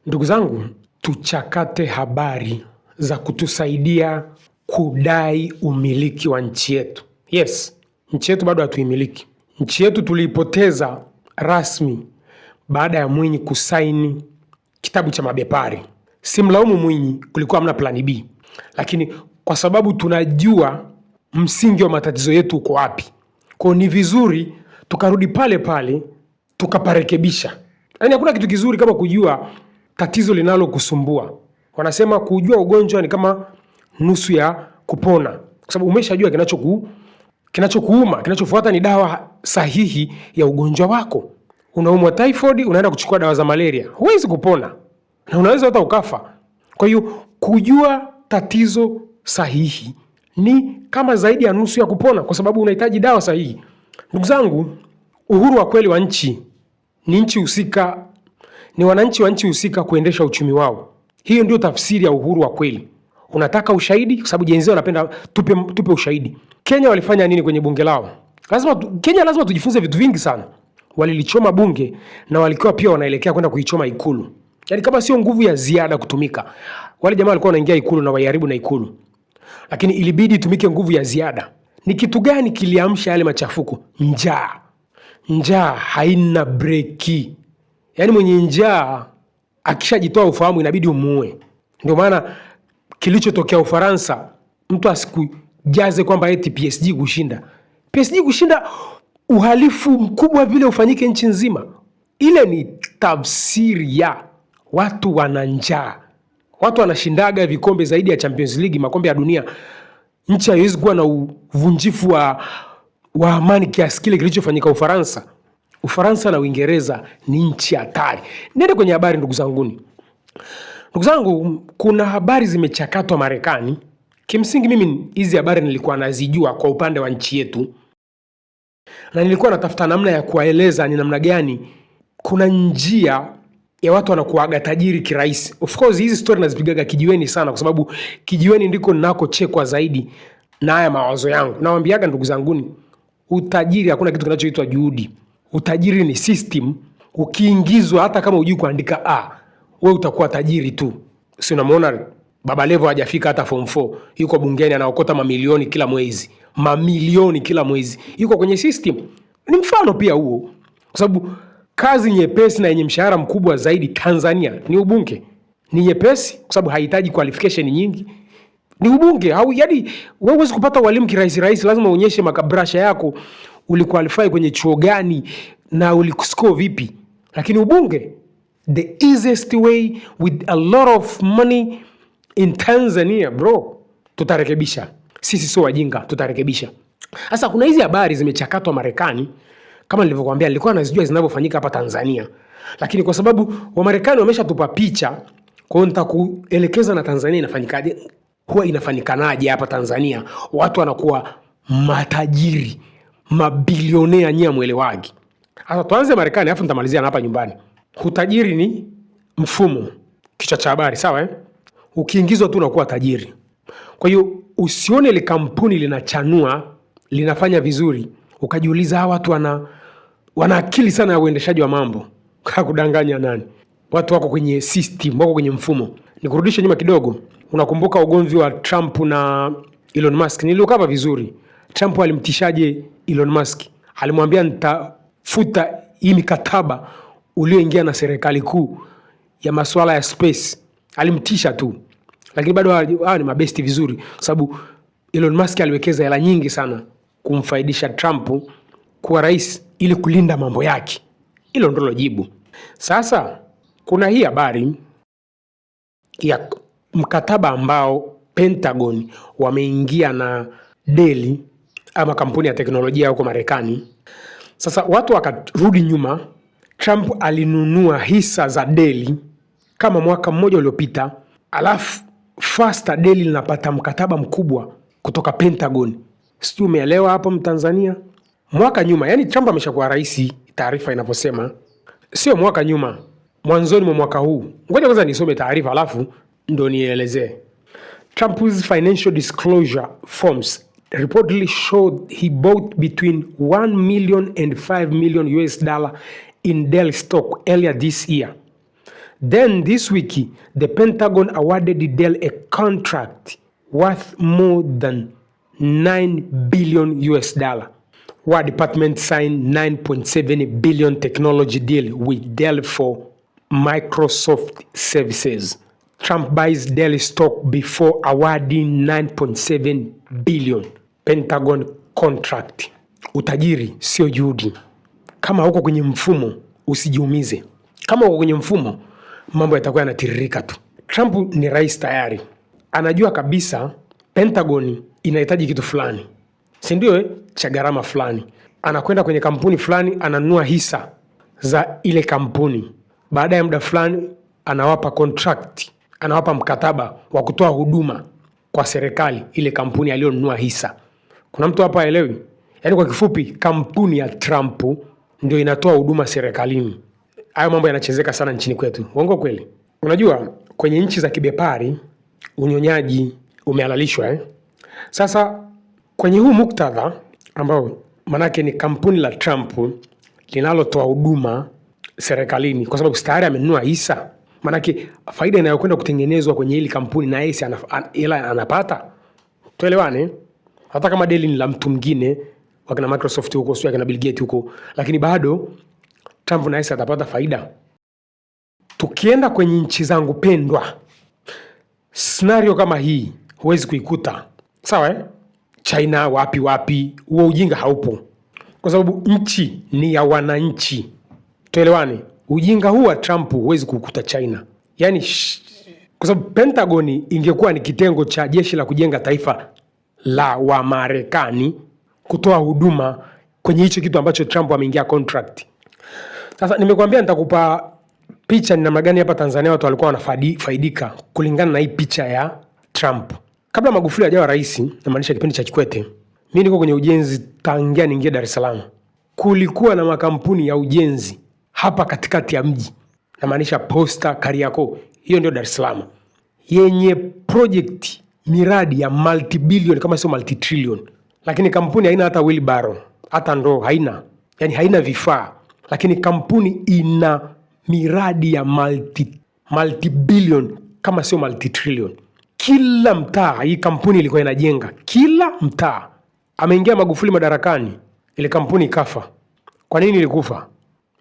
Ndugu zangu, tuchakate habari za kutusaidia kudai umiliki wa nchi yetu. Yes, nchi yetu bado hatuimiliki. Nchi yetu tuliipoteza rasmi baada ya Mwinyi kusaini kitabu cha mabepari. Simlaumu Mwinyi, kulikuwa hamna plani B. Lakini kwa sababu tunajua msingi wa matatizo yetu uko wapi, kwa ni vizuri tukarudi pale pale tukaparekebisha. Yaani hakuna kitu kizuri kama kujua tatizo linalokusumbua. Wanasema kujua ugonjwa ni kama nusu ya kupona, kwa sababu umeshajua kinachokuuma, kinachofuata ni dawa sahihi ya ugonjwa wako. Unaumwa typhoid, unaenda kuchukua dawa za malaria, huwezi kupona na unaweza hata ukafa. Kwa hiyo kujua tatizo sahihi ni kama zaidi ya nusu ya kupona, kwa sababu unahitaji dawa sahihi. Ndugu zangu, uhuru wa kweli wa nchi ni nchi husika, ni wananchi wa nchi husika kuendesha uchumi wao. Hiyo ndio tafsiri ya uhuru wa kweli. Unataka ushahidi? Kwa sababu jenzi wanapenda tupe ushahidi. Kenya walifanya nini kwenye bunge lao? Kenya lazima tujifunze vitu vingi sana. Walilichoma bunge na walikuwa pia wanaelekea kwenda kuichoma ikulu. Yaani kama sio nguvu ya ziada kutumika, wale jamaa walikuwa wanaingia ikulu na waiharibu na ikulu. Lakini ilibidi itumike nguvu ya ziada. Ni kitu gani kiliamsha yale machafuko? Njaa. Njaa haina breki. Yaani mwenye njaa akishajitoa ufahamu inabidi umuue. Ndio maana kilichotokea Ufaransa, mtu asikujaze kwamba eti PSG kushinda. PSG kushinda uhalifu mkubwa vile ufanyike nchi nzima. Ile ni tafsiri ya watu wana njaa. Watu wanashindaga vikombe zaidi ya Champions League, makombe ya dunia. Nchi haiwezi kuwa na uvunjifu wa amani kiasi kile kilichofanyika Ufaransa. Ufaransa na Uingereza ni nchi hatari. Nende kwenye habari ndugu zanguni. Ndugu zangu, kuna habari zimechakatwa Marekani. Kimsingi mimi hizi habari nilikuwa nazijua kwa upande wa nchi yetu, na nilikuwa natafuta namna ya kuwaeleza ni namna gani kuna njia ya watu wanakuaga tajiri kirahisi. Of course hizi story nazipigaga kijiweni sana, kwa sababu kijiweni ndiko ninakochekwa zaidi na haya mawazo yangu. Nawaambiaga ndugu zanguni, utajiri hakuna kitu kinachoitwa juhudi. Utajiri ni system. Ukiingizwa hata kama hujui kuandika wewe utakuwa tajiri tu. Si unamuona Baba Levo hajafika hata form 4, yuko bungeni anaokota mamilioni kila mwezi. Mamilioni kila mwezi. Yuko kwenye system. Ni mfano pia huo. Kwa sababu kazi nyepesi na yenye mshahara mkubwa zaidi Tanzania ni ubunge. Ni nyepesi kwa sababu haihitaji qualification nyingi. Ni ubunge. Yaani wewe huwezi kupata walimu kirahisi, lazima uonyeshe makabrasha yako, uliqualify kwenye chuo gani na ulikuscore vipi. Lakini ubunge, the easiest way with a lot of money in Tanzania, bro. Tutarekebisha. Sisi sio wajinga, tutarekebisha. Sasa kuna hizi habari zimechakatwa Marekani, kama nilivyokuambia nilikuwa nazijua zinavyofanyika hapa Tanzania. Lakini kwa sababu wa Marekani wameshatupa picha, kwa hiyo nitakuelekeza na Tanzania inafanyikaje, huwa inafanikanaje hapa Tanzania. Watu wanakuwa matajiri, mabilionea nyia mwelewagi. Sasa tuanze Marekani afu nitamalizia na hapa nyumbani. Utajiri ni mfumo, kichwa cha habari, sawa Ukiingizwa tu unakuwa tajiri. Kwa hiyo usione ile kampuni linachanua, linafanya vizuri, ukajiuliza hawa watu wana akili sana ya uendeshaji wa mambo. Kudanganya nani? Watu wako kwenye system, wako kwenye mfumo. Nikurudishe nyuma kidogo. Unakumbuka ugomvi wa Trump na Elon Musk? Niliokava vizuri. Trump alimtishaje Elon Musk? Alimwambia nitafuta hii mikataba ulioingia na serikali kuu ya masuala ya space. Alimtisha tu. Lakini bado hawa ni mabesti vizuri, kwa sababu Elon Musk aliwekeza hela nyingi sana kumfaidisha Trump kuwa rais ili kulinda mambo yake. Hilo ndilo jibu. Sasa kuna hii habari ya mkataba ambao Pentagon wameingia na Dell ama kampuni ya teknolojia huko Marekani. Sasa watu wakarudi nyuma. Trump alinunua hisa za Dell kama mwaka mmoja uliopita, alafu faster Dell linapata mkataba mkubwa kutoka Pentagon. Sijui umeelewa hapo Mtanzania? Mwaka nyuma, yani Trump ameshakuwa rais, taarifa inavyosema. Sio mwaka nyuma, mwanzoni mwa mwaka huu. Ngoja kwanza nisome taarifa alafu ndo nielezee. Trump's financial disclosure forms reportedly showed he bought between 1 million and 5 million US dollar in Dell stock earlier this year. Then this week, the Pentagon awarded Dell a contract worth more than $9 billion US. War Department signed $9.7 billion technology deal with Dell for Microsoft services. Trump buys Dell stock before awarding $9.7 billion Pentagon contract. Utajiri sio juhudi. Kama uko kwenye mfumo usijiumize. Kama uko kwenye mfumo mambo yatakuwa yanatiririka tu. Trump ni rais tayari. Anajua kabisa Pentagon inahitaji kitu fulani. Si ndio cha gharama fulani. Anakwenda kwenye kampuni fulani, ananunua hisa za ile kampuni. Baada ya muda fulani anawapa contract, anawapa mkataba wa kutoa huduma kwa serikali ile kampuni aliyonunua hisa. Kuna mtu hapa haelewi? Yaani kwa kifupi kampuni ya Trump ndio inatoa huduma serikalini. Hayo mambo yanachezeka sana nchini kwetu. Uongo kweli? Unajua kwenye nchi za kibepari unyonyaji umehalalishwa Sasa kwenye huu muktadha ambao manake ni kampuni la Trump linalotoa huduma serikalini kwa sababu tayari amenunua hisa, manake faida inayokwenda kutengenezwa kwenye hili kampuni na yeye anapata. Tuelewane? Hata kama Dell ni la mtu mwingine, wakina Microsoft huko, sio wakina Bill Gates huko, lakini bado Trump na yeye atapata faida. Tukienda kwenye nchi zangu pendwa, scenario kama hii huwezi kuikuta. Sawa China wapi, huo ujinga haupo. Kwa sababu nchi ni ya wananchi. Tuelewane? Ujinga huu wa Trump huwezi kukuta China. Yaani kwa sababu Pentagon ingekuwa ni kitengo cha jeshi la kujenga taifa la wa Marekani kutoa huduma kwenye hicho kitu ambacho Trump ameingia contract. Sasa nimekuambia nitakupa picha ni namna gani hapa Tanzania watu walikuwa wanafaidika kulingana na hii picha ya Trump. Kabla Magufuli hajawa rais, namaanisha kipindi cha Kikwete, mimi niko kwenye ujenzi tangia niingie Dar es Salaam. Kulikuwa na makampuni ya ujenzi hapa katikati ya mji. Namaanisha Posta, Kariakoo, hiyo ndio Dar es Salaam. Yenye project miradi ya multi-billion kama sio multi-trillion. Lakini kampuni haina hata wheelbarrow, hata ndoo haina. Yaani haina vifaa. Lakini kampuni ina miradi ya multi-billion kama sio multi-trillion. Kila mtaa hii kampuni ilikuwa inajenga. Kila mtaa. Ameingia Magufuli madarakani, ile kampuni ikafa. Kwa nini ilikufa?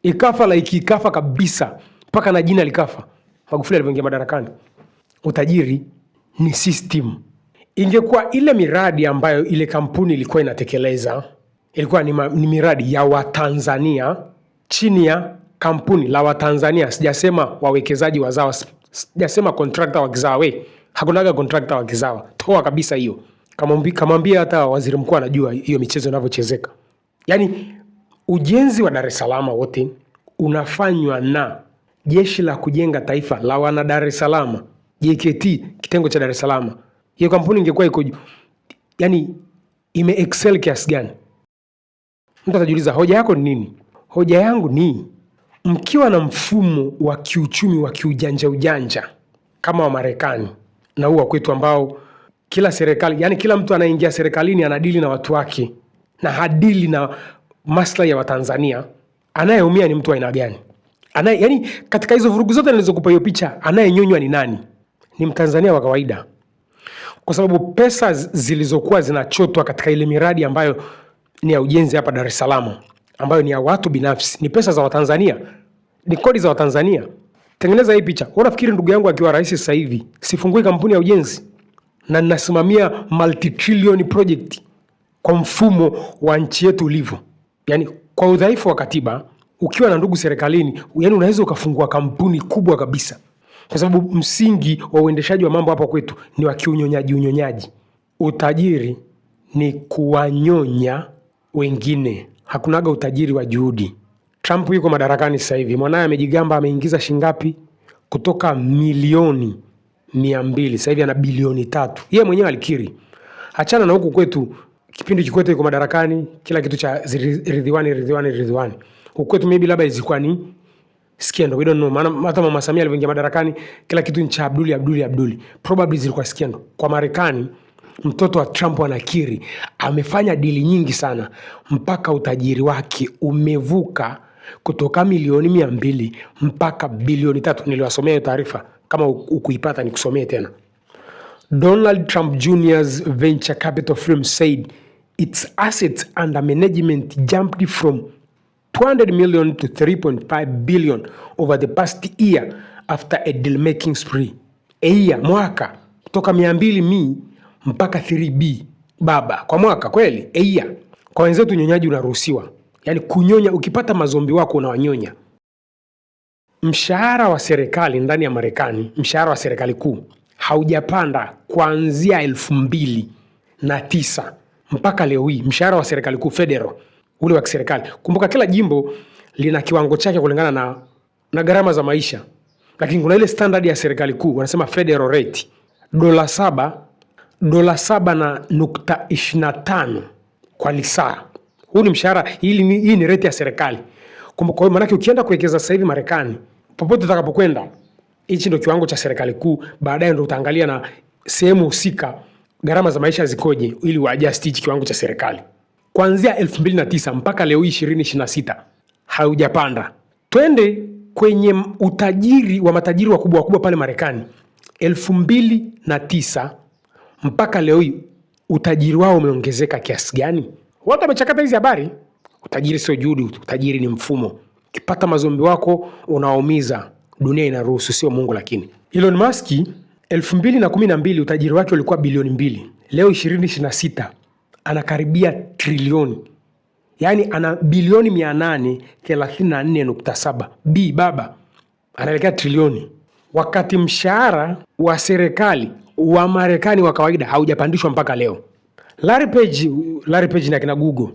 Ikafa kabisa. Mpaka na jina likafa. Magufuli alipoingia madarakani. Utajiri ni system. Ingekuwa ile miradi ambayo ile kampuni ilikuwa inatekeleza, ilikuwa ni miradi ya Watanzania chini ya kampuni la Watanzania. Sijasema wawekezaji wazawa, sijasema contractor wa kizawa. Hakunaga contractor wa kizawa. Toa kabisa hiyo. Kamwambia hata waziri mkuu anajua hiyo michezo inavyochezeka. Yaani ujenzi wa Dar es Salaam wote unafanywa na jeshi la kujenga taifa la wana Dar es Salaam, JKT kitengo cha Dar es Salaam. Hiyo kampuni ingekuwa iko yani ime excel kiasi gani? Mtu atajiuliza hoja yako ni nini? Hoja yangu ni mkiwa na mfumo wa kiuchumi wa kiujanja kama wa Marekani na huwa kwetu ambao kila serikali, yani kila mtu anaingia serikalini anadili na watu wake na hadili na maslahi ya Watanzania, anayeumia ni mtu wa aina gani? Yani katika hizo vurugu zote nilizokupa hiyo picha, anayenyonywa ni nani? Ni Mtanzania wa kawaida. Kwa sababu pesa zilizokuwa zinachotwa katika ile miradi ambayo ni ya ujenzi hapa Dar es Salaam, ambayo ni ya watu binafsi, ni pesa za Watanzania, ni kodi za Watanzania. Tengeneza hii picha. Unafikiri ndugu yangu akiwa rais sasa hivi sifungui kampuni ya ujenzi na ninasimamia multi-trillion project kwa mfumo wa nchi yetu ulivyo? Yaani kwa udhaifu wa katiba, ukiwa na ndugu serikalini, yani unaweza ukafungua kampuni kubwa kabisa. Kwa sababu msingi wa uendeshaji wa mambo hapa kwetu ni wa kiunyonyaji. Utajiri ni kuwanyonya wengine. Hakunaga utajiri wa juhudi. Trump yuko madarakani sasa hivi. Mwanae amejigamba ameingiza shingapi? Kutoka milioni 200. Sasa hivi ana bilioni 3. Yeye mwenyewe alikiri. Achana na huku kwetu, kipindi Kikwete yuko madarakani, kila kitu cha Ridhiwani. Huku kwetu maybe labda ilikuwa ni scandal, we don't know. Maana hata Mama Samia alipoingia madarakani kila kitu ni cha Abduli. Probably zilikuwa scandal. Kwa Marekani mtoto wa Trump anakiri amefanya dili nyingi sana mpaka utajiri wake umevuka kutoka milioni 200 mpaka bilioni 3. Niliwasomea hiyo taarifa, kama ukuipata nikusomee tena. Donald Trump Jr.'s venture capital firm said its assets under management jumped from 200 million to 3.5 billion over the past year after a deal making spree. Mwaka kutoka 200 mpaka 3B baba kwa mwaka, kweli? Kwa wenzetu unyonyaji unaruhusiwa, yaani kunyonya, ukipata mazombi wako unawanyonya. Mshahara wa serikali ndani ya Marekani, mshahara wa serikali kuu haujapanda kuanzia 2009 mpaka leo hii. Mshahara wa serikali kuu federal, ule wa kiserikali. Kumbuka kila jimbo lina kiwango chake kulingana na gharama za maisha. Lakini kuna ile standard ya serikali kuu, wanasema federal rate, $7.25 kwa lisaa. Huu ni mshahara, hii ni rate ya serikali. Kwa hiyo maana ukienda kuwekeza sasa hivi Marekani, popote utakapokwenda, hichi ndio kiwango cha serikali kuu. Baadaye ndio utaangalia na sehemu husika gharama za maisha zikoje, ili uadjust hichi kiwango cha serikali. Kuanzia 2009 mpaka leo 2026 haujapanda. Twende kwenye utajiri wa matajiri wakubwa pale Marekani. 2009 mpaka leo hii utajiri wao umeongezeka kiasi gani? Watu wamechakata hizi habari. Utajiri sio juhudi, utajiri ni mfumo. Ukipata mazombi wako unaumiza, dunia inaruhusu, sio Mungu. Lakini Elon Musk 2012 utajiri wake ulikuwa bilioni 2. Leo 2026 anakaribia trilioni. Yaani ana bilioni 834.7. Baba anaelekea trilioni. Wakati mshahara wa serikali wa Marekani wa kawaida haujapandishwa mpaka leo. Larry Page na kina Google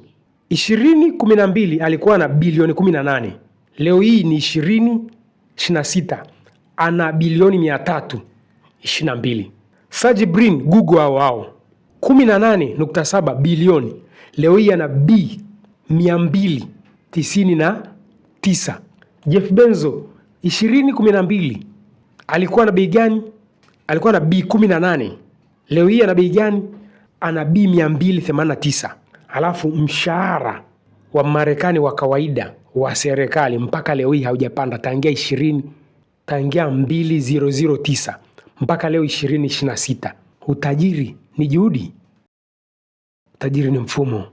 2012 alikuwa na bilioni 18. Leo hii ni 2026 ana bilioni 322. Sergey Brin Google wao 18.7 bilioni. Leo hii ana B 299. Jeff Bezos 2012 alikuwa na bei gani? Alikuwa na B 18. Leo hii ana bei gani? Ana B 289. Alafu mshahara wa Marekani wa kawaida wa serikali mpaka leo hii haujapanda tangia 2009 mpaka leo 2026. Utajiri ni juhudi, utajiri ni mfumo.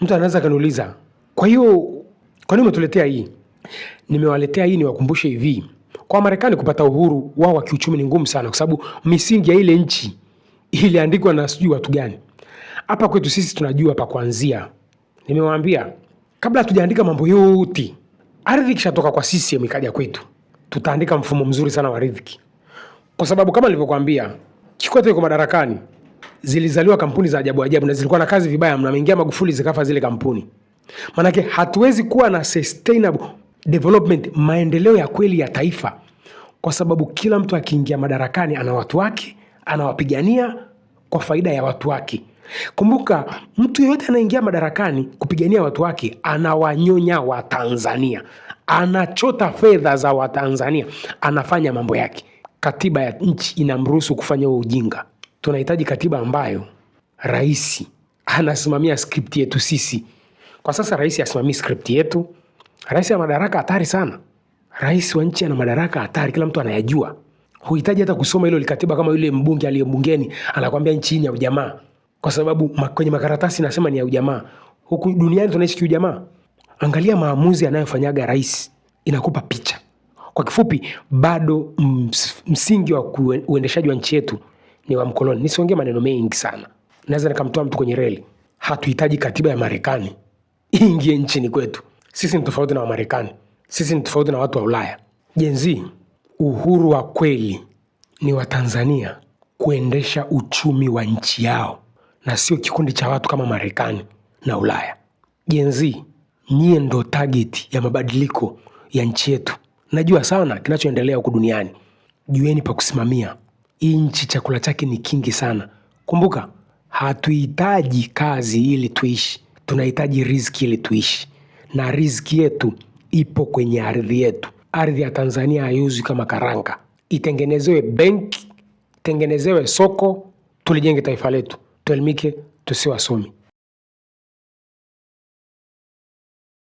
Mtu anaweza kaniuliza, kwa hiyo kwa nini umetuletea hii? Nimewaletea hii niwakumbushe hivi, kwa Marekani kupata uhuru wao wa kiuchumi ni ngumu sana, kwa sababu misingi ya ile nchi iliandikwa na sijui watu gani. Hapa kwetu sisi tunajua pa kuanzia. Nimewaambia kabla hatujaandika mambo yote, ardhi kishatoka kwa sisi ikaja kwetu, tutaandika mfumo mzuri sana wa ardhi. Kwa sababu kama nilivyokuambia, Kikwete yuko madarakani, zilizaliwa kampuni za ajabu na zilikuwa na kazi vibaya, mnaingia Magufuli zikafa zile kampuni. Manake hatuwezi kuwa na sustainable development, maendeleo ya kweli ya taifa, kwa sababu kila mtu akiingia madarakani ana watu wake, anawapigania kwa faida ya watu wake. Kumbuka, mtu yeyote anaingia madarakani kupigania watu wake anawanyonya Watanzania, anachota fedha za Watanzania, anafanya mambo yake. Katiba ya nchi inamruhusu kufanya huo ujinga. Tunahitaji katiba ambayo rais anasimamia script yetu sisi. Kwa sasa rais asimamii script yetu. Rais ana madaraka hatari sana. Rais wa nchi ana madaraka hatari, kila mtu anayajua. Huhitaji hata kusoma hilo katiba kama yule mbunge aliyebungeni anakuambia nchi ni ya ujamaa, kwa sababu kwenye makaratasi nasema ni ya ujamaa. Huku duniani tunaishi kiujamaa. Angalia maamuzi anayofanyaga rais, inakupa picha. Kwa kifupi, bado msingi wa uendeshaji wa nchi yetu ni wa mkoloni. Nisiongee maneno mengi sana, naweza nikamtoa mtu kwenye reli. Hatuhitaji katiba ya Marekani ingie nchini kwetu. Sisi ni tofauti na wa Marekani, sisi ni tofauti na watu wa Ulaya. Jenzi, uhuru wa kweli ni wa Tanzania kuendesha uchumi wa nchi yao, na sio kikundi cha watu kama Marekani na Ulaya. Jenzi, nyie ndo target ya mabadiliko ya nchi yetu. Najua sana kinachoendelea huku duniani. Jueni pa kusimamia. Hii nchi chakula chake ni kingi sana. Kumbuka, hatuhitaji kazi ili tuishi, tunahitaji riziki ili tuishi. Na riziki yetu ipo kwenye ardhi yetu. Ardhi ya Tanzania haiuzwi kama karanga. Itengenezewe benki, itengenezewe soko, tulijenge taifa letu. Tuelimike, tusiwe wasomi.